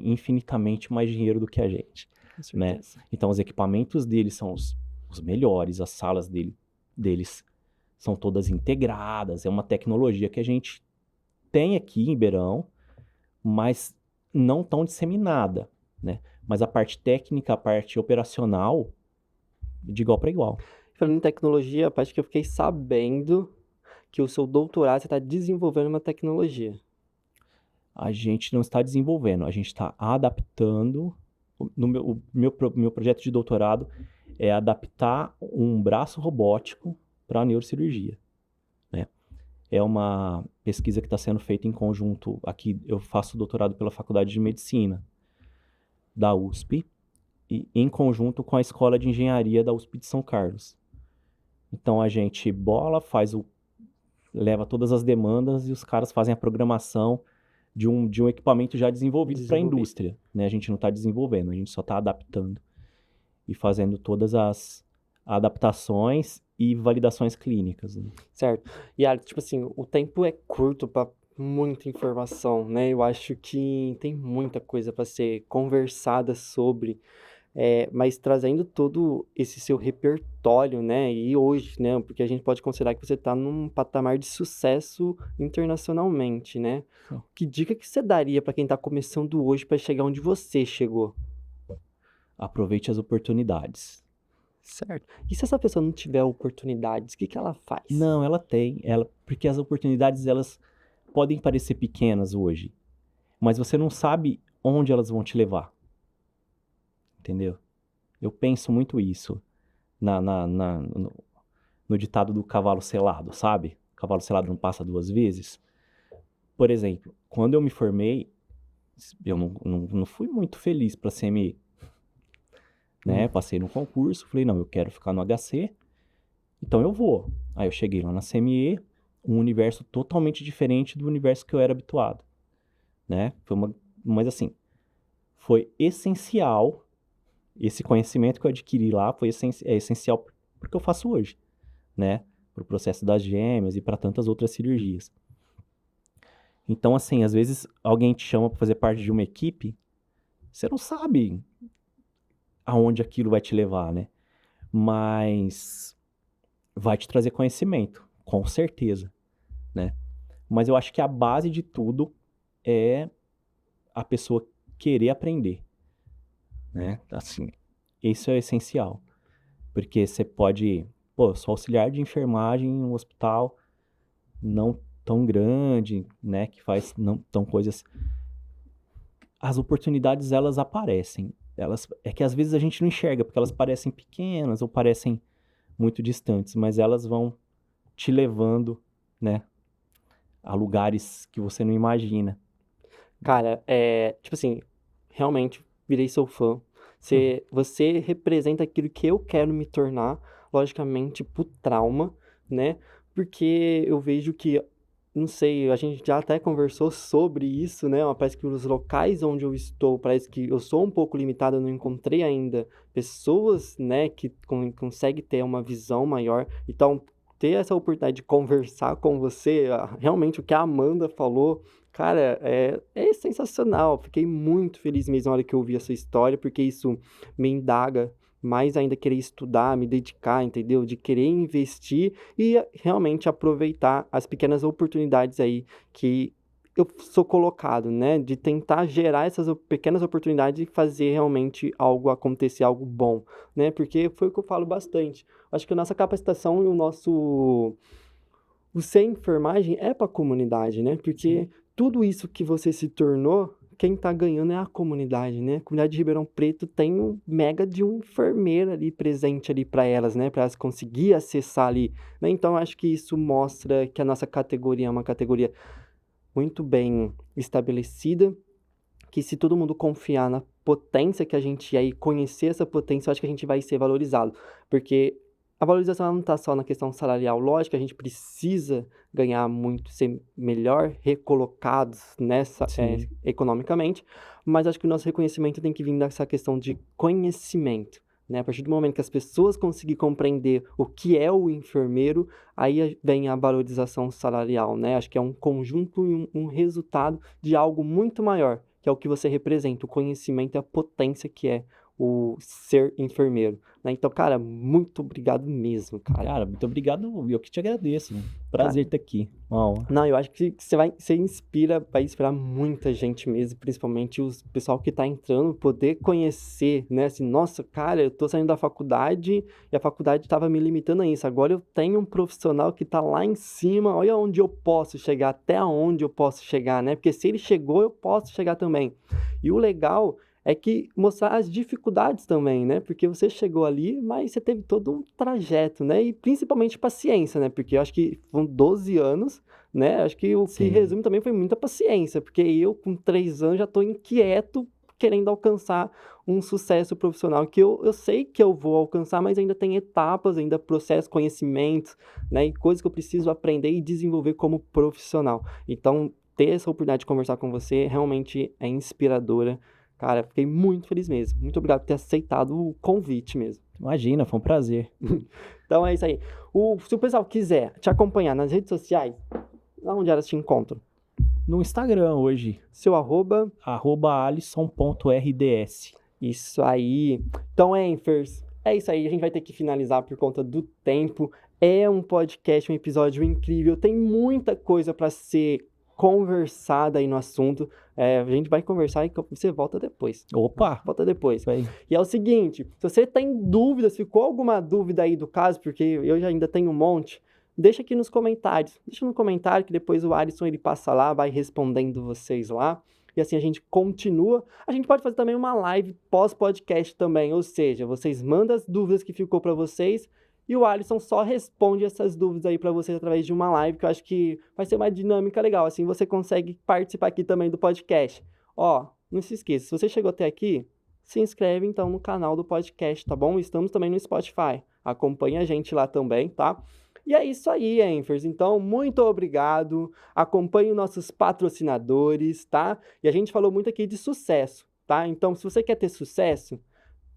infinitamente mais dinheiro do que a gente, né? Então os equipamentos deles são os melhores, as salas deles são todas integradas, é uma tecnologia que a gente tem aqui em Ribeirão, mas não tão disseminada, né? Mas a parte técnica, a parte operacional, de igual para igual. Falando em tecnologia, a parte que eu fiquei sabendo que o seu doutorado você está desenvolvendo uma tecnologia. A gente não está desenvolvendo, a gente está adaptando. O meu projeto de doutorado é adaptar um braço robótico para a neurocirurgia, né? É uma pesquisa que está sendo feita em conjunto. Aqui eu faço doutorado pela Faculdade de Medicina da USP e em conjunto com a Escola de Engenharia da USP de São Carlos. Então a gente leva todas as demandas e os caras fazem a programação de um equipamento já desenvolvido para a indústria, né? A gente não está desenvolvendo, a gente só está adaptando e fazendo todas as adaptações e validações clínicas, né? Certo. E, Alex, tipo assim, o tempo é curto para muita informação, né? Eu acho que tem muita coisa para ser conversada sobre, mas trazendo todo esse seu repertório, né? E hoje, né? Porque a gente pode considerar que você está num patamar de sucesso internacionalmente, né? Que dica que você daria para quem está começando hoje para chegar onde você chegou? Aproveite as oportunidades. Certo. E se essa pessoa não tiver oportunidades, o que ela faz? Não, ela tem. Porque as oportunidades, elas podem parecer pequenas hoje, mas você não sabe onde elas vão te levar. Entendeu? Eu penso muito isso no ditado do cavalo selado, sabe? O cavalo selado não passa duas vezes. Por exemplo, quando eu me formei, eu não fui muito feliz para CME. Né? Passei no concurso, falei, não, eu quero ficar no HC, então eu vou. Aí eu cheguei lá na CME, um universo totalmente diferente do universo que eu era habituado. Né? Mas assim, foi essencial, esse conhecimento que eu adquiri lá é essencial porque eu faço hoje, né? Para o processo das gêmeas e para tantas outras cirurgias. Então, assim, às vezes alguém te chama para fazer parte de uma equipe, você não sabe aonde aquilo vai te levar, né? Mas vai te trazer conhecimento, com certeza, né? Mas eu acho que a base de tudo é a pessoa querer aprender, né? Assim, isso é essencial, porque você pode, eu sou auxiliar de enfermagem em um hospital não tão grande, né? Que faz não tão coisas. As oportunidades, elas aparecem. É que às vezes a gente não enxerga, porque elas parecem pequenas ou parecem muito distantes, mas elas vão te levando, né, a lugares que você não imagina. Cara, tipo assim, realmente virei seu fã. Você representa aquilo que eu quero me tornar, logicamente, pro trauma, né? Porque eu vejo que, não sei, a gente já até conversou sobre isso, né? Parece que os locais onde eu estou, parece que eu sou um pouco limitado, eu não encontrei ainda pessoas, né, que conseguem ter uma visão maior. Então, ter essa oportunidade de conversar com você, realmente o que a Amanda falou, cara, é sensacional. Fiquei muito feliz mesmo na hora que eu ouvi essa história, porque isso me indaga mais ainda querer estudar, me dedicar, entendeu? De querer investir e realmente aproveitar as pequenas oportunidades aí que eu sou colocado, né? De tentar gerar essas pequenas oportunidades e fazer realmente algo acontecer, algo bom, né? Porque foi o que eu falo bastante. Acho que a nossa capacitação e o ser enfermagem é para a comunidade, né? Porque tudo isso que você se tornou, quem tá ganhando é a comunidade, né? A comunidade de Ribeirão Preto tem um mega de um enfermeiro ali presente ali para elas, né? Para elas conseguir acessar ali, né? Então acho que isso mostra que a nossa categoria é uma categoria muito bem estabelecida, que se todo mundo confiar na potência que a gente é e conhecer essa potência, eu acho que a gente vai ser valorizado, porque a valorização ela não está só na questão salarial. Lógico que a gente precisa ganhar muito, ser melhor recolocados economicamente, mas acho que o nosso reconhecimento tem que vir dessa questão de conhecimento, né? A partir do momento que as pessoas conseguirem compreender o que é o enfermeiro, aí vem a valorização salarial, né? Acho que é um conjunto e um resultado de algo muito maior, que é o que você representa, o conhecimento e a potência que é o ser enfermeiro, né? Então, cara, muito obrigado mesmo, cara. Cara, muito obrigado, eu que te agradeço. Prazer estar aqui. Uma Não, eu acho que você vai inspirar muita gente mesmo, principalmente o pessoal que tá entrando, poder conhecer, né? Assim, nossa, cara, eu tô saindo da faculdade e a faculdade tava me limitando a isso. Agora eu tenho um profissional que tá lá em cima, olha onde eu posso chegar, até onde eu posso chegar, né? Porque se ele chegou, eu posso chegar também. E o legal é que mostrar as dificuldades também, né? Porque você chegou ali, mas você teve todo um trajeto, né? E principalmente paciência, né? Porque eu acho que foram 12 anos, né? Acho que o que resume também foi muita paciência, porque eu, com 3 anos, já estou inquieto, querendo alcançar um sucesso profissional que eu sei que eu vou alcançar, mas ainda tem etapas, ainda processo, conhecimentos, né? E coisas que eu preciso aprender e desenvolver como profissional. Então, ter essa oportunidade de conversar com você realmente é inspiradora. Cara, fiquei muito feliz mesmo. Muito obrigado por ter aceitado o convite mesmo. Imagina, foi um prazer. Então é isso aí. Se o pessoal quiser te acompanhar nas redes sociais, onde elas te encontram? No Instagram hoje. Seu arroba? @alisson.rds. Isso aí. Então, Enfers, é isso aí. A gente vai ter que finalizar por conta do tempo. É um podcast, um episódio incrível. Tem muita coisa para ser conversada aí no assunto. A gente vai conversar e você volta depois. Opa! Volta depois. Vai. E é o seguinte, se você tem dúvidas, ficou alguma dúvida aí do caso, porque eu já ainda tenho um monte, deixa aqui nos comentários. Deixa no comentário que depois o Alisson ele passa lá, vai respondendo vocês lá. e assim a gente continua. A gente pode fazer também uma live pós-podcast também, ou seja, vocês mandam as dúvidas que ficou para vocês e o Alisson só responde essas dúvidas aí para vocês através de uma live, que eu acho que vai ser uma dinâmica legal, assim você consegue participar aqui também do podcast. Ó, não se esqueça, se você chegou até aqui, se inscreve então no canal do podcast, tá bom? Estamos também no Spotify, acompanha a gente lá também, tá? E é isso aí, Enfers. Então, muito obrigado. Acompanhe os nossos patrocinadores, tá? E a gente falou muito aqui de sucesso, tá? Então, se você quer ter sucesso,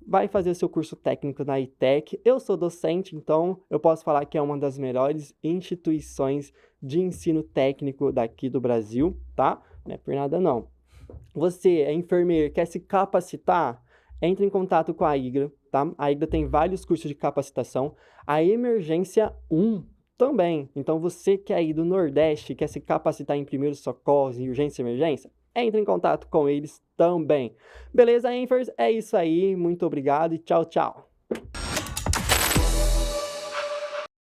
vai fazer o seu curso técnico na ITEC. Eu sou docente, então eu posso falar que é uma das melhores instituições de ensino técnico daqui do Brasil, tá? Não é por nada não. Você é enfermeiro, quer se capacitar? Entre em contato com a IGRA, tá? A IGRA tem vários cursos de capacitação. A Emergência 1 também. Então, você que é aí do Nordeste, quer se capacitar em primeiros socorros, em urgência e emergência, entre em contato com eles também. Beleza, Enfers? É isso aí. Muito obrigado e tchau, tchau.